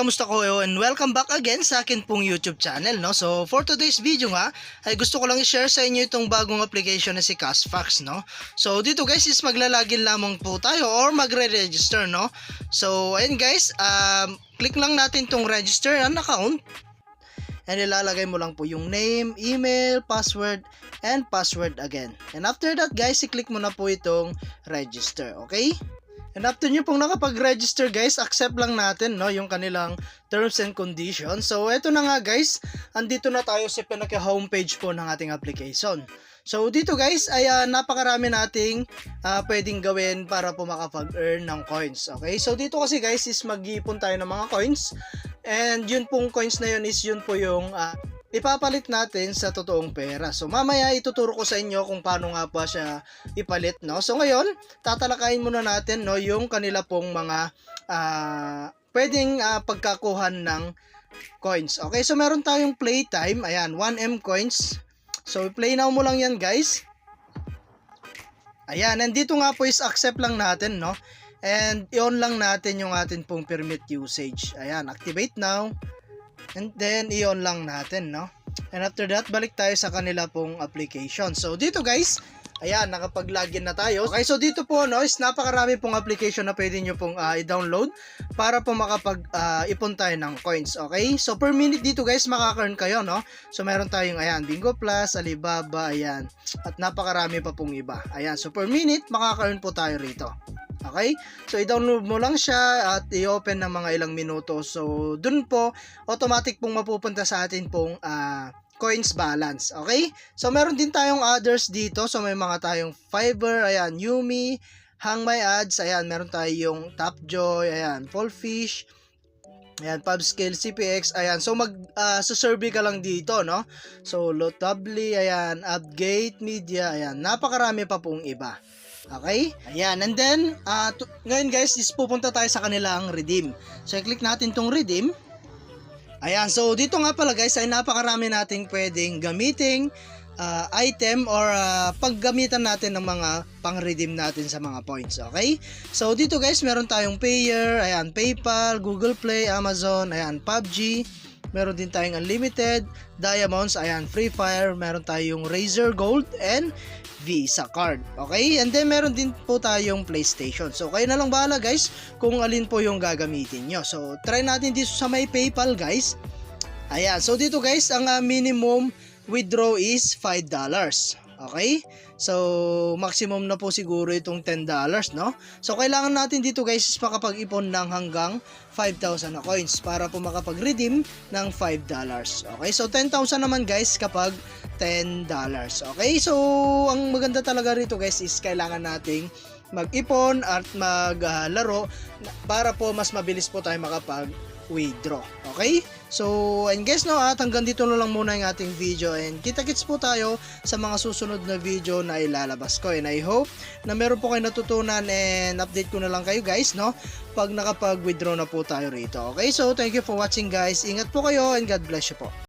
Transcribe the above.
kamusta ko and welcome back again sa akin pong YouTube channel, no? So, for today's video nga, ay gusto ko lang i-share sa inyo itong bagong application na si Cashfax, no? So, dito guys is maglalagin lamang po tayo or magre-register, no? So, ayun guys, click lang natin tong register an account. And ilalagay mo lang po yung name, email, password, and password again. And after that guys, i-click mo na po itong register, okay? And after nyo pong nakapag-register guys, accept lang natin, no, yung kanilang terms and conditions. So eto na nga guys, andito na tayo sa pinaka-homepage po ng ating application. So dito guys ay napakarami nating pwedeng gawin para po makapag-earn ng coins. Okay, so dito kasi guys is mag-iipon tayo ng mga coins. And yun pong coins na yun is yun po yung ipapalit natin sa totoong pera. So mamaya ituturo ko sa inyo kung paano nga pa siya ipalit, no? So ngayon, tatalakayin muna natin, no, yung kanila pong mga pwedeng pagkakuhan ng coins. Okay, so meron tayong playtime, ayan, 1M coins. So play now mo lang yan guys. Ayan, and dito nga po is accept lang natin, no? And i-on lang natin yung atin pong permit usage. Ayan, activate now. And then, i-on lang natin, no? And after that, balik tayo sa kanila pong application. So, dito guys, ayan, nakapag-login na tayo. Okay, so dito po, no, is napakarami pong application na pwede nyo pong i-download para po makapag-ipon tayo ng coins, okay? So, per minute dito guys, makaka-earn kayo, no? So, meron tayong, ayan, Bingo Plus, Alibaba, ayan. At napakarami pa pong iba. Ayan, so per minute, makaka-earn po tayo rito. Okay? So, i-download mo lang siya at i-open ng mga ilang minuto. So, dun po, automatic pong mapupunta sa atin pong coins balance. Okay? So, meron din tayong others dito. So, may mga tayong Fiverr, ayan, Yumi, Hang My Ads, ayan, meron tayong Tapjoy, ayan, Fullfish, ayan, PubScale, CPX, ayan. So, survey ka lang dito, no? So, Lotably, ayan, Upgate, Media, ayan, napakarami pa pong iba. Okay? Ayan, and then ngayon guys, is pupunta tayo sa kanilang redeem. So, i-click natin tong redeem. Ayan, so dito nga pala guys, ay napakarami nating pwedeng gamiting item or paggamitan natin ng mga pang-redeem natin sa mga points. Okay? So, dito guys, meron tayong Payer, ayan, PayPal, Google Play, Amazon, ayan, PUBG. Meron din tayong Unlimited, Diamonds, ayan, Free Fire, meron tayong Razer Gold, and Visa card. Okay? And then meron din po tayong PlayStation. So kayo na lang bahala guys kung alin po yung gagamitin nyo. So try natin dito sa may PayPal guys. Ayan. So dito guys, ang minimum withdraw is $5. Okay? So maximum na po siguro itong $10, no? So kailangan natin dito guys is makapag-ipon ng hanggang 5,000 na coins para po makapag-redeem ng $5. Okay? So 10,000 naman guys kapag $10. Okay? So ang maganda talaga rito guys is kailangan nating mag-ipon at maglaro para po mas mabilis po tayo makapag-withdraw. Okay? So, and guys, no, at hanggang dito na lang muna yung ating video, and kita-kits po tayo sa mga susunod na video na ilalabas ko, and I hope na meron po kayo natutunan, and update ko na lang kayo guys, no, pag nakapag-withdraw na po tayo rito. Okay? So, thank you for watching guys. Ingat po kayo and God bless you po.